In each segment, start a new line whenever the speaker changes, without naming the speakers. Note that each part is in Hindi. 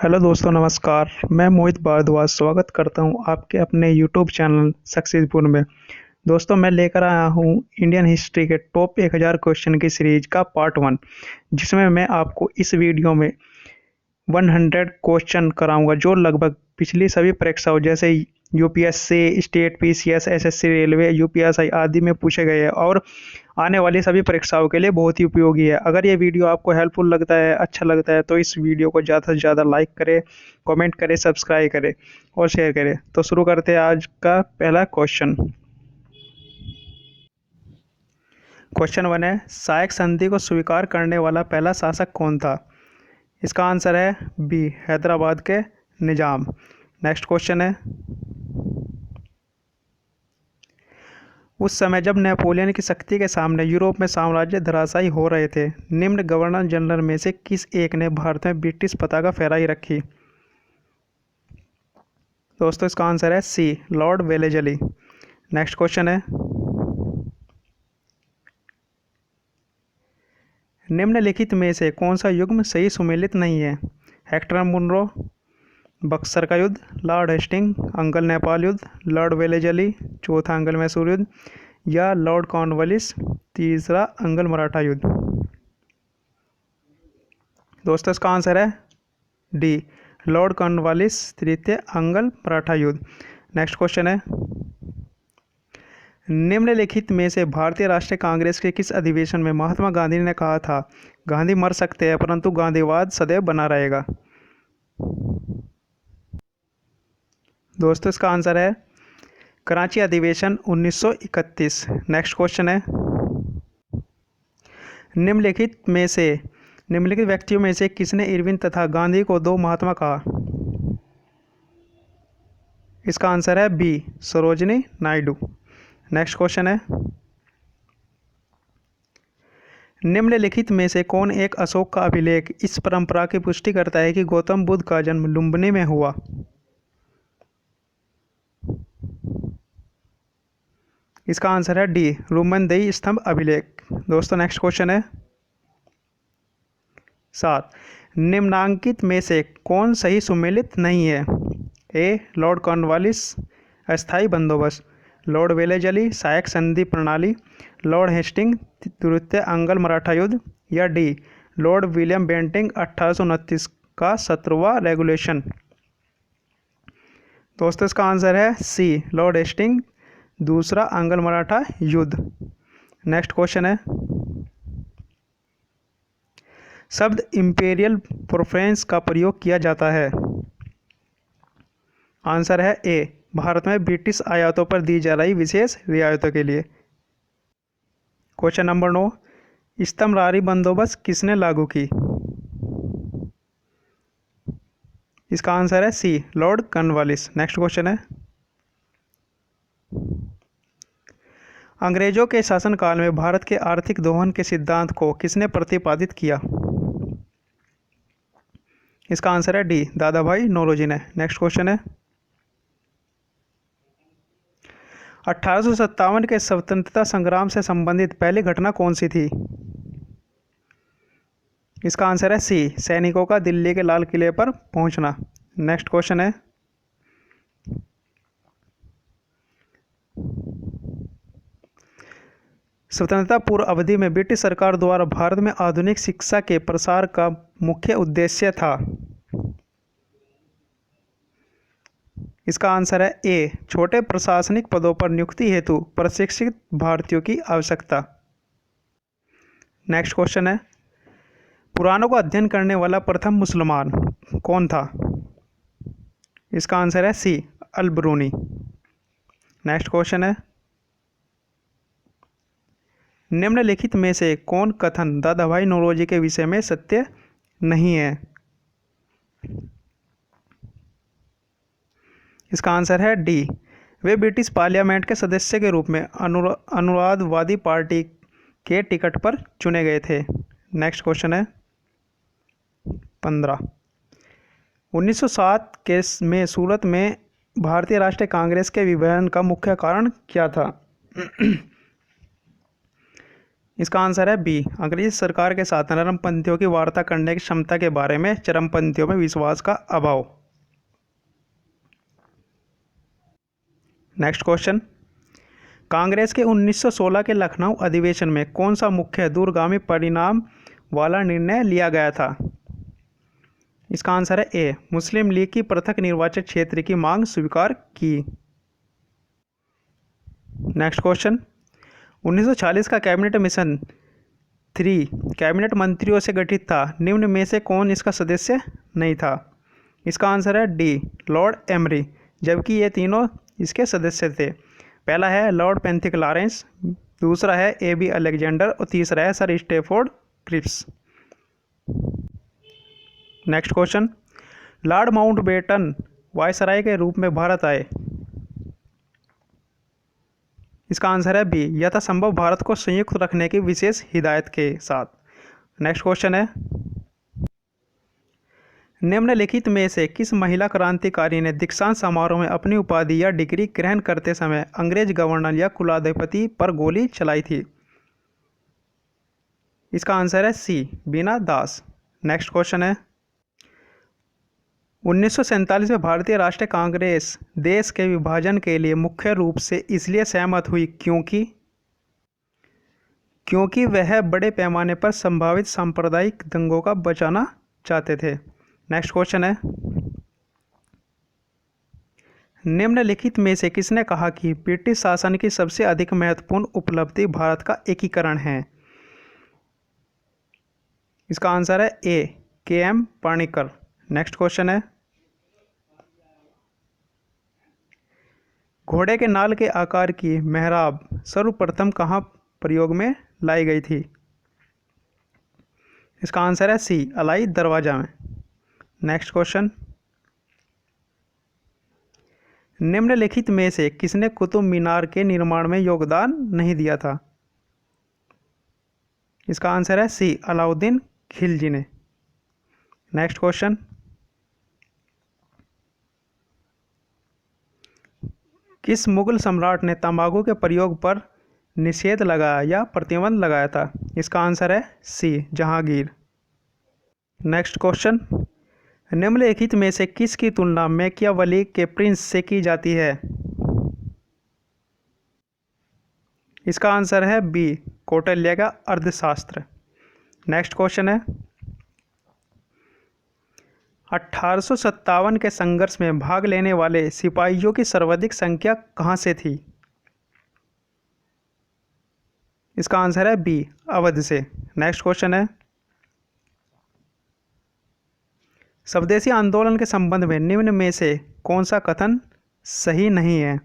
हेलो दोस्तों, नमस्कार। मैं मोहित भारद्वाज स्वागत करता हूं आपके अपने यूट्यूब चैनल सक्सेसफुल में। दोस्तों, मैं लेकर आया हूं इंडियन हिस्ट्री के टॉप 1000 क्वेश्चन की सीरीज का पार्ट 1, जिसमें मैं आपको इस वीडियो में 100 क्वेश्चन कराऊंगा जो लगभग पिछली सभी परीक्षाओं जैसे UPSC, state PCS, SSC, railway, UPSI आदि में पूछे गए हैं और आने वाली सभी परीक्षाओं के लिए बहुत ही उपयोगी है। अगर ये वीडियो आपको हेल्पफुल लगता है, अच्छा लगता है, तो इस वीडियो को ज़्यादा से ज़्यादा लाइक करें, कमेंट करें, सब्सक्राइब करें और शेयर करें। तो शुरू करते हैं आज का पहला क्वेश्चन। क्वेश्चन 1 है, सायक संधि को स्वीकार करने वाला पहला शासक कौन था? इसका आंसर है बी, हैदराबाद के निजाम। नेक्स्ट क्वेश्चन है, उस समय जब नेपोलियन की शक्ति के सामने यूरोप में साम्राज्य धराशायी हो रहे थे, निम्न गवर्नर जनरल में से किस एक ने भारत में ब्रिटिश पताका फहराई रखी? दोस्तों, इसका आंसर है सी, लॉर्ड वेलेजली। नेक्स्ट क्वेश्चन है, निम्नलिखित में से कौन सा युग्म सही सुमेलित नहीं है? हेक्टर मुनरो, बक्सर का युद्ध, लॉर्ड हेस्टिंग, अंगल नेपाल युद्ध, लॉर्ड वेलेजली, चौथा अंगल मैसूर युद्ध, या लॉर्ड कॉर्नवालिस, तीसरा अंगल मराठा युद्ध। दोस्तों, इसका आंसर है डी, लॉर्ड कॉर्नवालिस, तृतीय अंगल मराठा युद्ध। नेक्स्ट क्वेश्चन है, निम्नलिखित में से भारतीय राष्ट्रीय कांग्रेस के किस अधिवेशन में महात्मा गांधी ने कहा था, गांधी मर सकते हैं परंतु गांधीवाद सदैव बना रहेगा? दोस्तों, इसका आंसर है कराची अधिवेशन 1931। नेक्स्ट क्वेश्चन है, निम्नलिखित व्यक्तियों में से किसने इरविन तथा गांधी को दो महात्मा कहा? इसका आंसर है B, Sarojini Naidu. Next question है, निम्नलिखित में से कौन एक अशोक का अभिलेख इस परंपरा की पुष्टि करता है कि गौतम बुद्ध का जन्म लुम्बिनी में हुआ? इसका आंसर है डी, रुमनदेही स्तंभ अभिलेख। दोस्तों, नेक्स्ट क्वेश्चन है 7, निम्नांकित में से कौन सही सुमेलित नहीं है? ए, लॉर्ड कॉर्नवालिस, अस्थायी बंदोबस्त, लॉर्ड वेलेजली, सहायक संधि प्रणाली, लॉर्ड हेस्टिंग, तृतीय अंगल मराठा युद्ध, या डी, लॉर्ड विलियम बेंटिंग 1829 का 17वां रेगुलेशन। दोस्तों, इसका आंसर है सी, लॉर्ड हेस्टिंग, दूसरा अंगल मराठा युद्ध। नेक्स्ट क्वेश्चन है, शब्द इंपेरियल प्रेफरेंस का प्रयोग किया जाता है? आंसर है ए, भारत में ब्रिटिश आयातों पर दी जा रही विशेष रियायतों के लिए। क्वेश्चन नंबर 9, स्तंभरारी बंदोबस्त किसने लागू की? इसका आंसर है सी, लॉर्ड कॉर्नवालिस। नेक्स्ट क्वेश्चन है, अंग्रेजों के शासनकाल में भारत के आर्थिक दोहन के सिद्धांत को किसने प्रतिपादित किया? इसका आंसर है डी, दादा भाई नौरोजी ने। नेक्स्ट क्वेश्चन है, 1857 के स्वतंत्रता संग्राम से संबंधित पहली घटना कौन सी थी? इसका आंसर है सी, सैनिकों का दिल्ली के लाल किले पर पहुंचना। नेक्स्ट क्वेश्चन है, स्वतंत्रता पूर्व अवधि में ब्रिटिश सरकार द्वारा भारत में आधुनिक शिक्षा के प्रसार का मुख्य उद्देश्य था? इसका आंसर है ए, छोटे प्रशासनिक पदों पर नियुक्ति हेतु प्रशिक्षित भारतीयों की आवश्यकता। नेक्स्ट क्वेश्चन है, पुराणों का अध्ययन करने वाला प्रथम मुसलमान कौन था? इसका आंसर है सी, अल-बरूनी। नेक्स्ट क्वेश्चन है, निम्नलिखित में से कौन कथन दादा भाई नौरोजी के विषय में सत्य नहीं है? इसका आंसर है डी, वे ब्रिटिश पार्लियामेंट के सदस्य के रूप में अनुवादवादी पार्टी के टिकट पर चुने गए थे। नेक्स्ट क्वेश्चन है 15, 1907 के में सूरत में भारतीय राष्ट्रीय कांग्रेस के विभाजन का मुख्य कारण क्या था? इसका आंसर है बी। अंग्रेज सरकार के साथ नरमपंथियों की वार्ता करने की क्षमता के बारे में चरमपंथियों में विश्वास का अभाव। नेक्स्ट क्वेश्चन, कांग्रेस के 1916 के लखनऊ अधिवेशन में कौन सा मुख्य दूरगामी परिणाम वाला निर्णय लिया गया था? इसका आंसर है ए। मुस्लिम लीग की पृथक निर्वाचन क्षेत्र की मांग स्वीकार की। नेक्स्ट क्वेश्चन, 1940 का कैबिनेट मिशन 3 कैबिनेट मंत्रियों से गठित था, निम्न में से कौन इसका सदस्य नहीं था? इसका आंसर है डी, लॉर्ड एमरी, जबकि ये तीनों इसके सदस्य थे। पहला है लॉर्ड पेंथिक लॉरेंस, दूसरा है ए बी अलेक्जेंडर और तीसरा है Sir Stafford Cripps. Next question, Lord Mountbatten viceroy के रूप में भारत आए। इसका आंसर है बी, यथासंभव भारत को संयुक्त रखने की विशेष हिदायत के साथ। नेक्स्ट क्वेश्चन है, निम्नलिखित में से किस महिला क्रांतिकारी ने दीक्षांत समारोह में अपनी उपाधि या डिग्री ग्रहण करते समय अंग्रेज गवर्नर या कुलाधिपति पर गोली चलाई थी? इसका आंसर है सी, बीना दास। नेक्स्ट क्वेश्चन है, 1947 में भारतीय राष्ट्रीय कांग्रेस देश के विभाजन के लिए मुख्य रूप से इसलिए सहमत हुई क्योंकि वह बड़े पैमाने पर संभावित सांप्रदायिक दंगों का बचाना चाहते थे। नेक्स्ट क्वेश्चन है, निम्नलिखित में से किसने कहा कि ब्रिटिश शासन की सबसे अधिक महत्वपूर्ण उपलब्धि भारत का एकीकरण है? इसका आंसर है ए, के एम पाणिकर। नेक्स्ट क्वेश्चन है, घोड़े के नाल के आकार की मेहराब सर्वप्रथम कहाँ प्रयोग में लाई गई थी? इसका आंसर है सी, अलाई दरवाजा में। नेक्स्ट क्वेश्चन, निम्नलिखित में से किसने कुतुब मीनार के निर्माण में योगदान नहीं दिया था? इसका आंसर है सी, अलाउद्दीन खिलजी ने। नेक्स्ट क्वेश्चन, किस मुगल सम्राट ने तंबाकू के प्रयोग पर निषेध लगाया या प्रतिबंध लगाया था? इसका आंसर है सी, जहांगीर। नेक्स्ट क्वेश्चन, निम्नलिखित में से किसकी तुलना मैकियावेली के प्रिंस से की जाती है? इसका आंसर है बी, कौटिल्य का अर्थशास्त्र। नेक्स्ट क्वेश्चन है, 1857 के संघर्ष में भाग लेने वाले सिपाहियों की सर्वाधिक संख्या कहां से थी? इसका आंसर है बी, अवध से। नेक्स्ट क्वेश्चन है, स्वदेशी आंदोलन के संबंध में निम्न में से कौन सा कथन सही नहीं है?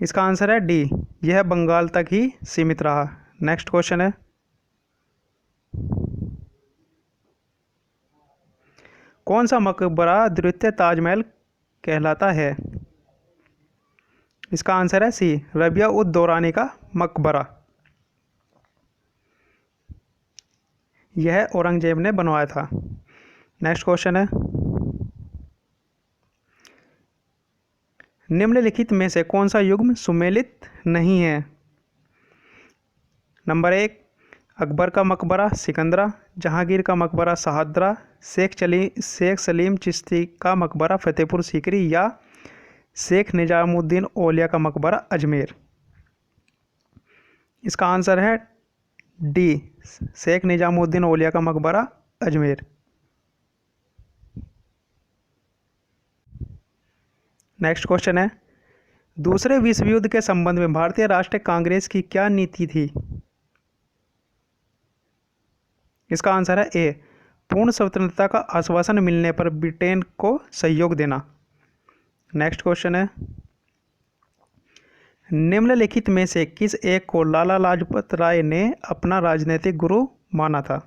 इसका आंसर है डी, यह बंगाल तक ही सीमित रहा। नेक्स्ट क्वेश्चन है, कौन सा मकबरा द्वितीय ताजमहल कहलाता है? इसका आंसर है सी, रबिया उद दौरानी का मकबरा। यह औरंगजेब ने बनवाया था। नेक्स्ट क्वेश्चन है, निम्नलिखित में से कौन सा युग्म सुमेलित नहीं है? नंबर 1, अकबर का मकबरा सिकंदरा, जहांगीर का मकबरा शहादरा, शेख सलीम चिश्ती का मकबरा फतेहपुर सीकरी या शेख निजामुद्दीन औलिया का मकबरा अजमेर। इसका आंसर है डी, शेख निजामुद्दीन औलिया का मकबरा अजमेर। नेक्स्ट क्वेश्चन है, दूसरे विश्व युद्ध के संबंध में भारतीय राष्ट्रीय कांग्रेस की क्या नीति थी? इसका आंसर है ए, पूर्ण स्वतंत्रता का आश्वासन मिलने पर ब्रिटेन को सहयोग देना। नेक्स्ट क्वेश्चन है, निम्नलिखित में से किस एक को लाला लाजपत राय ने अपना राजनीतिक गुरु माना था?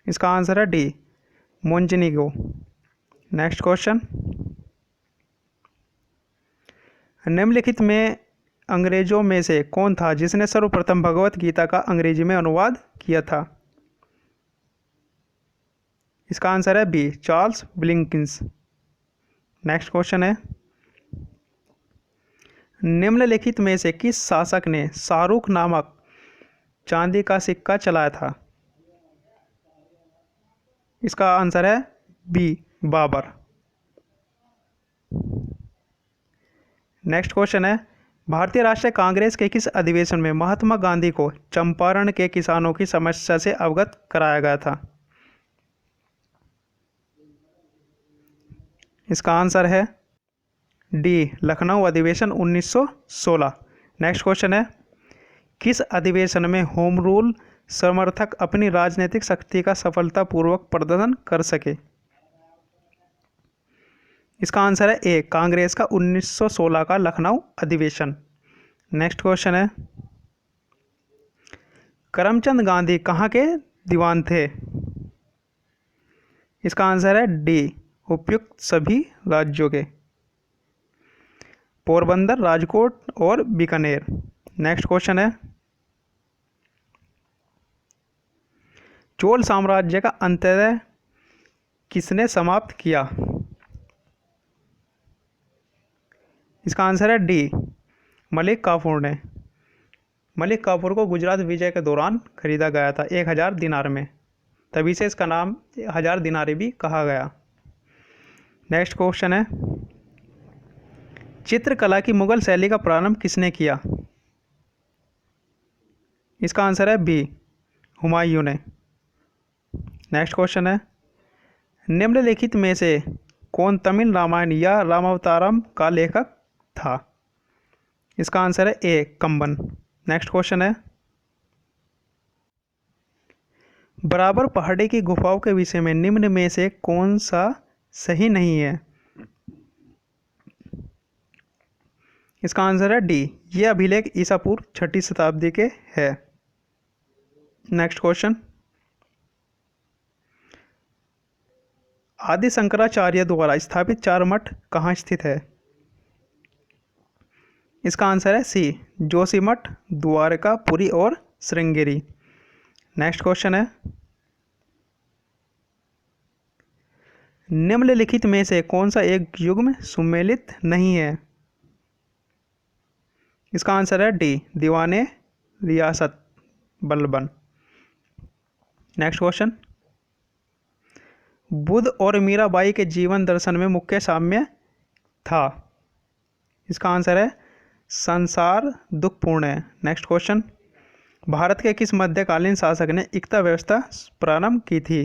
इसका आंसर है डी, मोन्टेनिग्रो। नेक्स्ट क्वेश्चन, निम्नलिखित में अंग्रेजों में से कौन था जिसने सर्वप्रथम भगवत गीता का अंग्रेजी में अनुवाद किया था? इसका आंसर है B, Charles Wilkins. Next question है, निम्नलिखित में से किस शासक ने शाहरुख नामक चांदी का सिक्का चलाया था? इसका आंसर है बी, बाबर। नेक्स्ट क्वेश्चन है, भारतीय राष्ट्रीय कांग्रेस के किस अधिवेशन में महात्मा गांधी को चंपारण के किसानों की समस्या से अवगत कराया गया था? इसका आंसर है डी, लखनऊ अधिवेशन 1916। नेक्स्ट क्वेश्चन है, किस अधिवेशन में होम रूल समर्थक अपनी राजनीतिक शक्ति का सफलतापूर्वक प्रदर्शन कर सके? इसका आंसर है ए, कांग्रेस का 1916 का लखनऊ अधिवेशन। नेक्स्ट क्वेश्चन है, करमचंद गांधी कहाँ के दीवान थे? इसका आंसर है डी, उपयुक्त सभी राज्यों के, पोरबंदर, राजकोट और बीकानेर। नेक्स्ट क्वेश्चन है, चोल साम्राज्य का अंत्योदय किसने समाप्त किया? इसका आंसर है डी, मलिक काफूर ने। मलिक काफूर को गुजरात विजय के दौरान खरीदा गया था 1000 दिनार में, तभी से इसका नाम 1000 दिनारी भी कहा गया। नेक्स्ट क्वेश्चन है, चित्रकला की मुगल शैली का प्रारंभ किसने किया? इसका आंसर है बी, हुमायूं ने। नेक्स्ट क्वेश्चन है, निम्नलिखित में से कौन तमिल रामायण या रामावतारम का लेखक था? इसका आंसर है ए, कंबन। नेक्स्ट क्वेश्चन है, बराबर पहाड़ी की गुफाओं के विषय में निम्न में से कौन सा सही नहीं है? इसका आंसर है डी, ये अभिलेख ईसा पूर्व 6ठी शताब्दी के है। नेक्स्ट क्वेश्चन, आदि शंकराचार्य द्वारा स्थापित 4 मठ कहाँ स्थित है? इसका आंसर है सी, जोशीमठ, द्वारका, पुरी और श्रृंगेरी। नेक्स्ट क्वेश्चन है, निम्नलिखित में से कौन सा एक युग्म सुमेलित नहीं है? इसका आंसर है डी, दीवाने रियासत बल्बन। नेक्स्ट क्वेश्चन, बुद्ध और मीराबाई के जीवन दर्शन में मुख्य साम्य था? इसका आंसर है संसार दुखपूर्ण है। नेक्स्ट क्वेश्चन, भारत के किस मध्यकालीन शासक ने इक्ता व्यवस्था प्रारंभ की थी?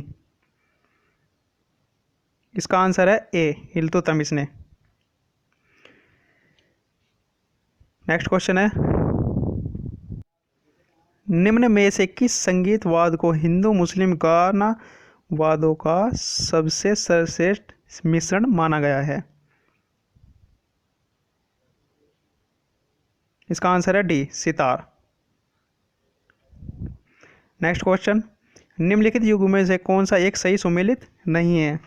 इसका आंसर है ए, इल्तुतमिश ने। नेक्स्ट क्वेश्चन है, निम्न में से किस संगीत वाद को हिंदू मुस्लिम गाना वादों का सबसे सर्वश्रेष्ठ मिश्रण माना गया है? इसका आंसर है डी, सितार। नेक्स्ट क्वेश्चन, निम्नलिखित युग में से कौन सा एक सही सुमेलित नहीं है?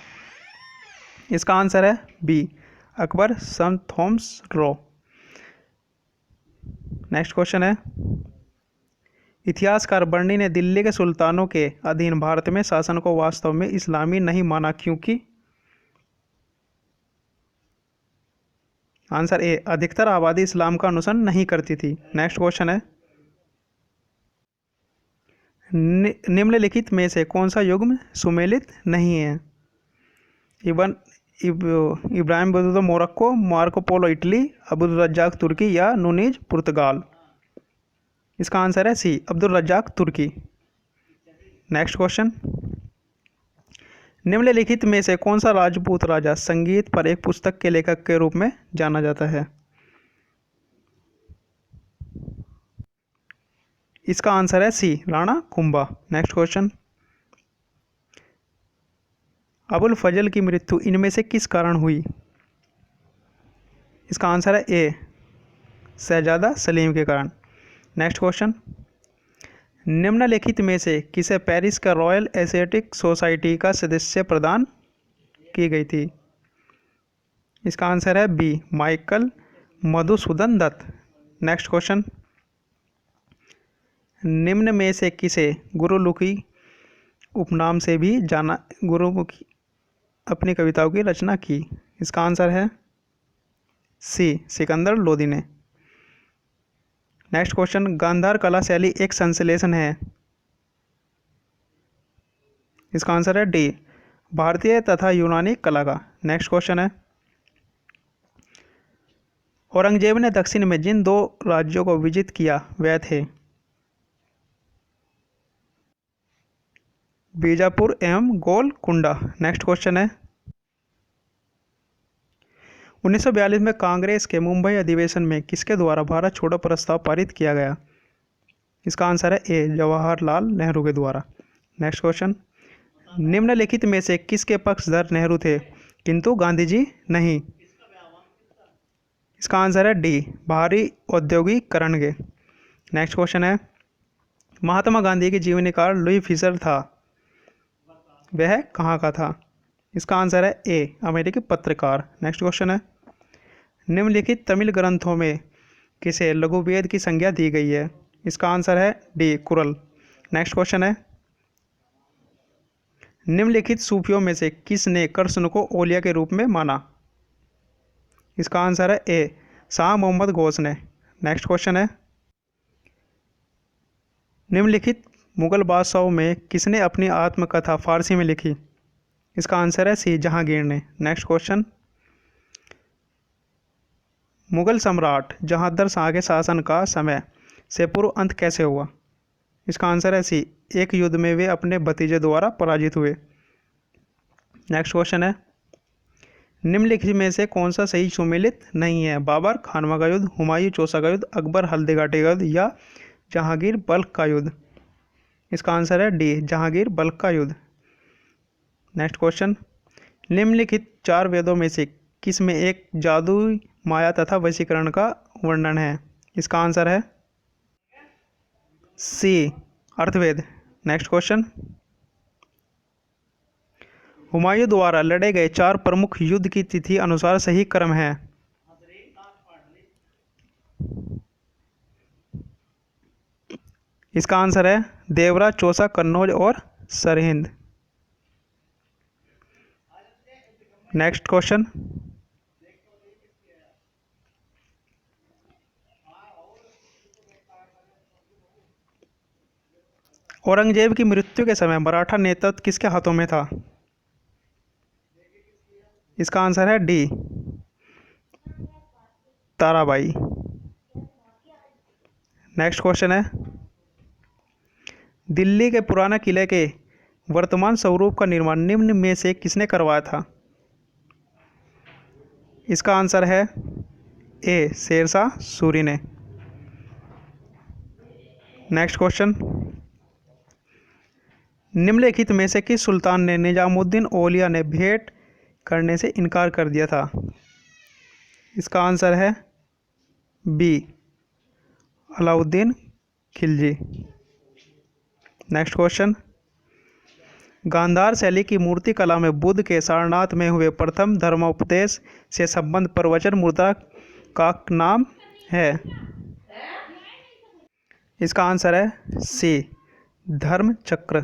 इसका आंसर है बी, अकबर, संत थॉमस रो। नेक्स्ट क्वेश्चन है, इतिहासकार बर्नी ने दिल्ली के सुल्तानों के अधीन भारत में शासन को वास्तव में इस्लामी नहीं माना क्योंकि? आंसर ए, अधिकतर आबादी इस्लाम का अनुसरण नहीं करती थी। नेक्स्ट क्वेश्चन है, निम्नलिखित में से कौन सा युग्म सुमेलित नहीं है? Ibrahim Battuta Morocco, Marco Polo Italy, Abdul Razzaq तुर्की या नूनीज पुर्तगाल। इसका आंसर है सी, अब्दुल रज्जाक तुर्की। नेक्स्ट क्वेश्चन, निम्नलिखित में से कौन सा राजपूत राजा संगीत पर एक पुस्तक के लेखक के रूप में जाना जाता है? इसका आंसर है सी, राणा कुंभा। नेक्स्ट क्वेश्चन, अबुल फजल की मृत्यु इनमें से किस कारण हुई? इसका आंसर है ए, शहजादा सलीम के कारण। नेक्स्ट क्वेश्चन, निम्नलिखित में से किसे पेरिस का रॉयल एशियाटिक सोसाइटी का सदस्य प्रदान की गई थी? इसका आंसर है B, Michael Madhusudan Dutt. Next question, निम्न में से किसे गुरुमुखी उपनाम से भी जाना, गुरुमुखी अपनी कविताओं की रचना की? इसका आंसर है सी, सिकंदर लोदी ने। नेक्स्ट क्वेश्चन, गांधार कला शैली एक संश्लेषण है। इसका आंसर है डी, भारतीय तथा यूनानी कला का। नेक्स्ट क्वेश्चन है, औरंगजेब ने दक्षिण में जिन दो राज्यों को विजित किया वह थे बीजापुर एवं गोलकुंडा। नेक्स्ट क्वेश्चन है, 1942 में कांग्रेस के मुंबई अधिवेशन में किसके द्वारा भारत छोड़ो प्रस्ताव पारित किया गया? इसका आंसर है ए, जवाहरलाल नेहरू के द्वारा। नेक्स्ट क्वेश्चन, निम्नलिखित में से किसके पक्षधर नेहरू थे किंतु गांधी जी नहीं? इसका आंसर है डी, भारी औद्योगिकरण के। नेक्स्ट क्वेश्चन है, महात्मा गांधी की जीवनी काल लुई फिशर था, वह कहाँ का था? इसका आंसर है ए, अमेरिकी पत्रकार। नेक्स्ट क्वेश्चन है, निम्नलिखित तमिल ग्रंथों में किसे लघुवेद की संज्ञा दी गई है? इसका आंसर है डी, कुरल। नेक्स्ट क्वेश्चन है, निम्नलिखित सूफियों में से किसने कृष्ण को ओलिया के रूप में माना? इसका आंसर है ए, शाह मोहम्मद घोष ने। नेक्स्ट क्वेश्चन है, निम्नलिखित मुगल बादशाहों में किसने अपनी आत्मकथा फारसी में लिखी? इसका आंसर है सी, जहांगीर ने। नेक्स्ट क्वेश्चन, मुगल सम्राट जहांगीर शाह के शासन का समय से पूर्व अंत कैसे हुआ? इसका आंसर है सी, एक युद्ध में वे अपने भतीजे द्वारा पराजित हुए। नेक्स्ट क्वेश्चन है, निम्नलिखित में से कौन सा सही सुमेलित नहीं है? बाबर खानवा का युद्ध, हुमायूं चौसा का युद्ध, अकबर हल्दीघाटी का युद्ध या जहांगीर बल्ख का युद्ध? इसका आंसर है डी, जहांगीर बल्ख का युद्ध। नेक्स्ट क्वेश्चन, निम्नलिखित चार वेदों में से किस में एक जादू, माया तथा वशीकरण का वर्णन है? इसका आंसर है सी, अर्थवेद। नेक्स्ट क्वेश्चन, हुमायूं द्वारा लड़े गए चार प्रमुख युद्ध की तिथि अनुसार सही क्रम है? इसका आंसर है देवरा, चौसा, कन्नौज और सरहिंद। नेक्स्ट क्वेश्चन, औरंगजेब की मृत्यु के समय मराठा नेतृत्व किसके हाथों में था? इसका आंसर है डी, ताराबाई। नेक्स्ट क्वेश्चन है, दिल्ली के पुराने किले के वर्तमान स्वरूप का निर्माण निम्न में से किसने करवाया था? इसका आंसर है ए, शेरशाह सूरी ने। नेक्स्ट क्वेश्चन, निम्नलिखित में से किस सुल्तान ने निजामुद्दीन औलिया ने भेंट करने से इनकार कर दिया था? इसका आंसर है B, Alauddin Khilji. Next question, Gandhara शैली की मूर्ति कला में बुद्ध के सारनाथ में हुए प्रथम धर्मोपदेश से संबंध प्रवचन मुद्रा का नाम है? इसका आंसर है सी, धर्म चक्र।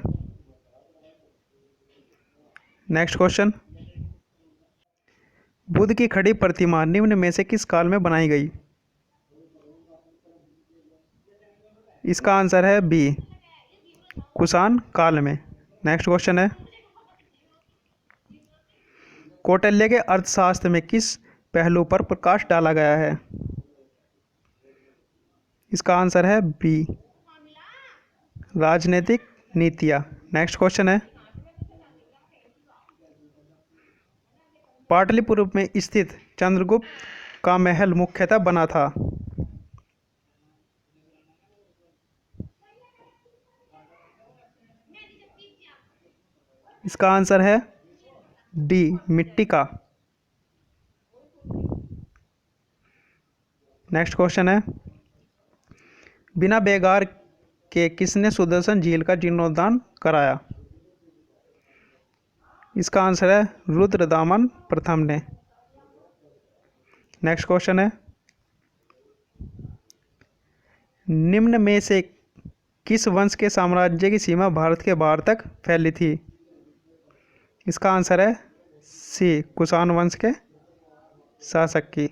नेक्स्ट क्वेश्चन, बुद्ध की खड़ी प्रतिमा निम्न में से किस काल में बनाई गई? इसका आंसर है बी, कुषाण काल में। नेक्स्ट क्वेश्चन है, कौटिल्य के अर्थशास्त्र में किस पहलू पर प्रकाश डाला गया है? इसका आंसर है बी, राजनीतिक नीतियाँ। नेक्स्ट क्वेश्चन है, पाटलिपुत्र में स्थित चंद्रगुप्त का महल मुख्यतः बना था? इसका आंसर है डी, मिट्टी का। नेक्स्ट क्वेश्चन है, बिना बेगार के किसने सुदर्शन झील का जीर्णोद्धार कराया? इसका आंसर है रुद्रदामन प्रथम ने। नेक्स्ट क्वेश्चन है, निम्न में से किस वंश के साम्राज्य की सीमा भारत के बाहर तक फैली थी? इसका आंसर है सी, कुषाण वंश के शासक की।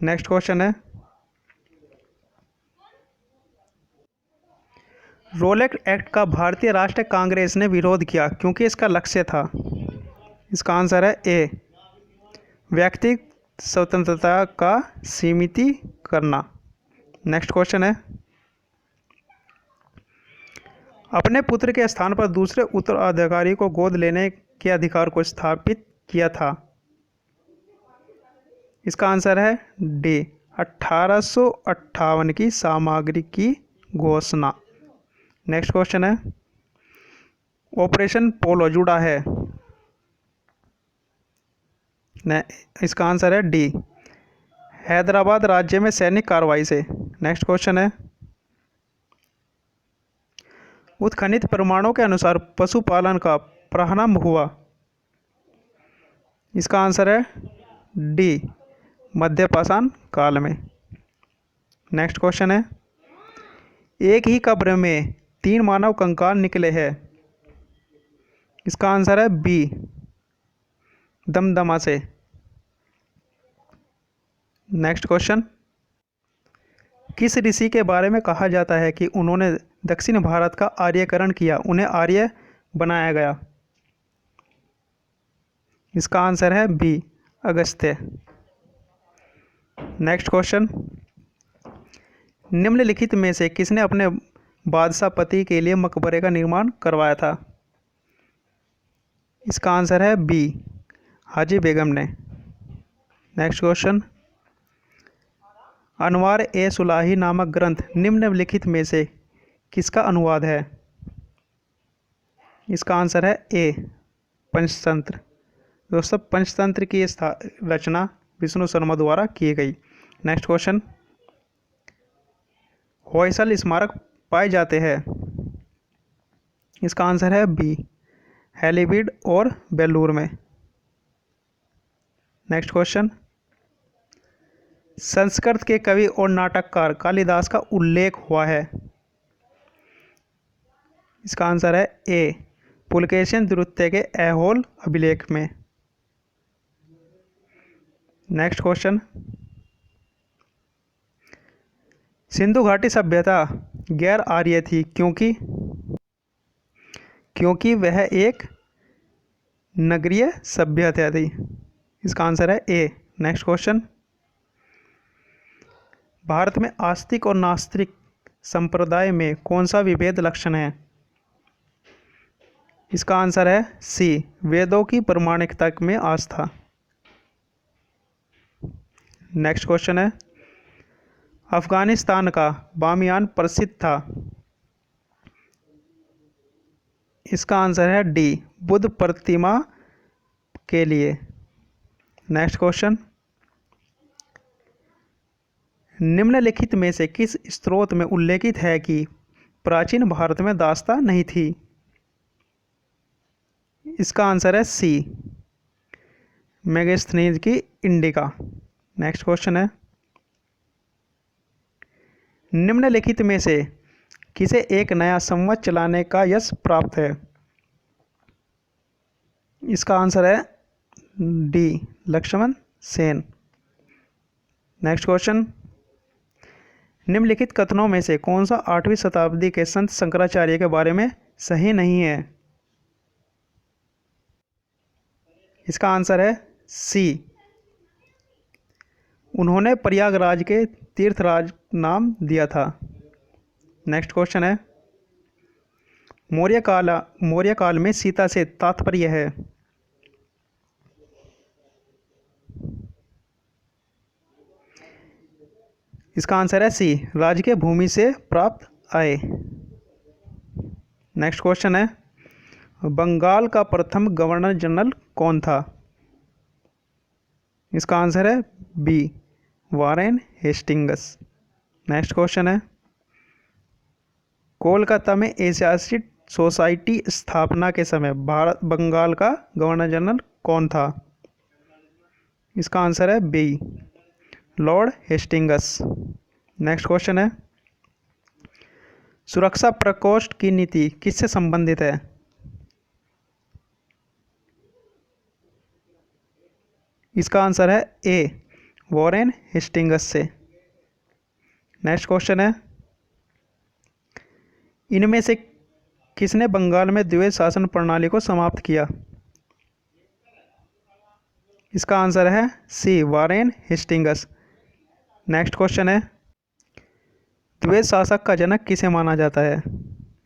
नेक्स्ट क्वेश्चन है, रोलेट एक्ट का भारतीय राष्ट्रीय कांग्रेस ने विरोध किया क्योंकि इसका लक्ष्य था। इसका आंसर है ए, व्यक्तिगत स्वतंत्रता का सीमित करना। नेक्स्ट क्वेश्चन है, अपने पुत्र के स्थान पर दूसरे उत्तराधिकारी को गोद लेने के अधिकार को स्थापित किया था। इसका आंसर है डी, 1858 की सामग्री की घोषणा। नेक्स्ट क्वेश्चन है, ऑपरेशन पोलो जुड़ा है। इसका आंसर है डी, हैदराबाद राज्य में सैनिक कार्रवाई से। नेक्स्ट क्वेश्चन है, उत्खनित प्रमाणों के अनुसार पशुपालन का प्रारंभ हुआ। इसका आंसर है डी, मध्यपाषाण काल में। नेक्स्ट क्वेश्चन है, एक ही कब्र में 3 मानव कंकाल निकले हैं। इसका आंसर है बी, दमदमा से। नेक्स्ट क्वेश्चन, किस ऋषि के बारे में कहा जाता है कि उन्होंने दक्षिण भारत का आर्यकरण किया, उन्हें आर्य बनाया गया। इसका आंसर है बी, अगस्त्य। नेक्स्ट क्वेश्चन, निम्नलिखित में से किसने अपने बादशाह पति के लिए मकबरे का निर्माण करवाया था। इसका आंसर है बी, हाजी बेगम ने। नेक्स्ट क्वेश्चन, अनवार ए सुलाही नामक ग्रंथ निम्नलिखित में से किसका अनुवाद है। इसका आंसर है ए, पंचतंत्र। दोस्तों, पंचतंत्र की रचना विष्णु शर्मा द्वारा की गई। नेक्स्ट क्वेश्चन, होयसल स्मारक पाए जाते हैं। इसका आंसर है बी, हैलीबीड और बेलूर में। नेक्स्ट क्वेश्चन, संस्कृत के कवि और नाटककार कालिदास का उल्लेख हुआ है। इसका आंसर है ए, पुलकेशिन द्वितीय के ऐहोल अभिलेख में। नेक्स्ट क्वेश्चन, सिंधु घाटी सभ्यता गैर आर्य थी क्योंकि वह एक नगरीय सभ्यता थी। इसका आंसर है ए। नेक्स्ट क्वेश्चन, भारत में आस्तिक और नास्तिक संप्रदाय में कौन सा विभेद लक्षण है। इसका आंसर है सी, वेदों की प्रामाणिकता में आस्था। नेक्स्ट क्वेश्चन है, अफगानिस्तान का बामियान प्रसिद्ध था। इसका आंसर है डी, बुद्ध प्रतिमा के लिए। नेक्स्ट क्वेश्चन, निम्नलिखित में से किस स्रोत में उल्लेखित है कि प्राचीन भारत में दास्ता नहीं थी। इसका आंसर है सी, मेगास्थनीज की इंडिका। नेक्स्ट क्वेश्चन है, निम्नलिखित में से किसे एक नया संवत चलाने का यश प्राप्त है। इसका आंसर है D, Lakshman Sen. Next question, निम्नलिखित कथनों में से कौन सा 8वीं शताब्दी के संत शंकराचार्य के बारे में सही नहीं है। इसका आंसर है सी, उन्होंने प्रयागराज के तीर्थराज नाम दिया था। नेक्स्ट क्वेश्चन है, मौर्य काल में सीता से तात्पर्य है। इसका आंसर है सी, राजकीय भूमि से प्राप्त आय। नेक्स्ट क्वेश्चन है, बंगाल का प्रथम गवर्नर जनरल कौन था। इसका आंसर है B, Warren Hastings. Next question है, कोलकाता में एशियाटिक सोसाइटी स्थापना के समय बंगाल का गवर्नर जनरल कौन था। इसका आंसर है B, Lord Hastings. Next question है, सुरक्षा प्रकोष्ठ की नीति किससे संबंधित है। इसका आंसर है ए, वॉरेन हेस्टिंग्स से। नेक्स्ट क्वेश्चन है, इनमें से किसने बंगाल में द्विवेद शासन प्रणाली को समाप्त किया? इसका आंसर है सी, वॉरेन हेस्टिंग्स। नेक्स्ट क्वेश्चन है, द्विवेद शासक का जनक किसे माना जाता है?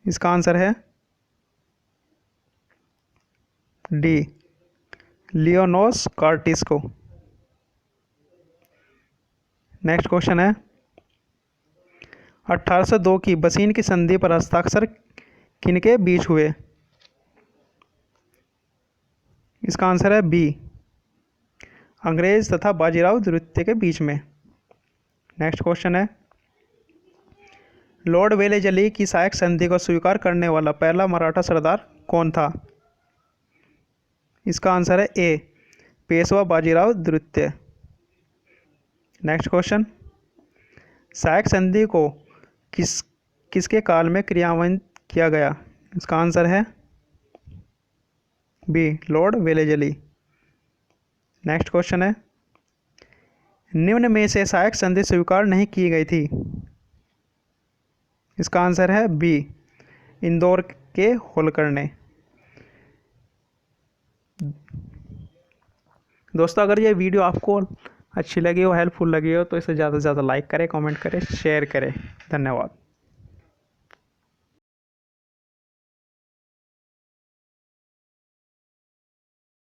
इसका आंसर है डी, लियोनोस कार्टिस को। नेक्स्ट क्वेश्चन है, 1802 की बसीन की संधि पर हस्ताक्षर किनके बीच हुए? इसका आंसर है बी, अंग्रेज तथा बाजीराव द्वितीय के बीच में। नेक्स्ट क्वेश्चन है, लॉर्ड वेलेजली की सहायक संधि को स्वीकार करने वाला पहला मराठा सरदार कौन था? इसका आंसर है ए, पेशवा बाजीराव द्वितीय। नेक्स्ट क्वेश्चन, सहायक संधि को किसके काल में क्रियान्वित किया गया? इसका आंसर है B, Lord Wellesley. Next question है, निम्न में से सहायक संधि स्वीकार नहीं की गई थी? इसका आंसर है बी, इंदौर के होलकर ने। दोस्तों, अगर ये वीडियो आपको अच्छी लगी हो, हेल्पफुल लगी हो, तो इसे ज़्यादा से ज़्यादा लाइक करें, कमेंट करें, शेयर करें। धन्यवाद।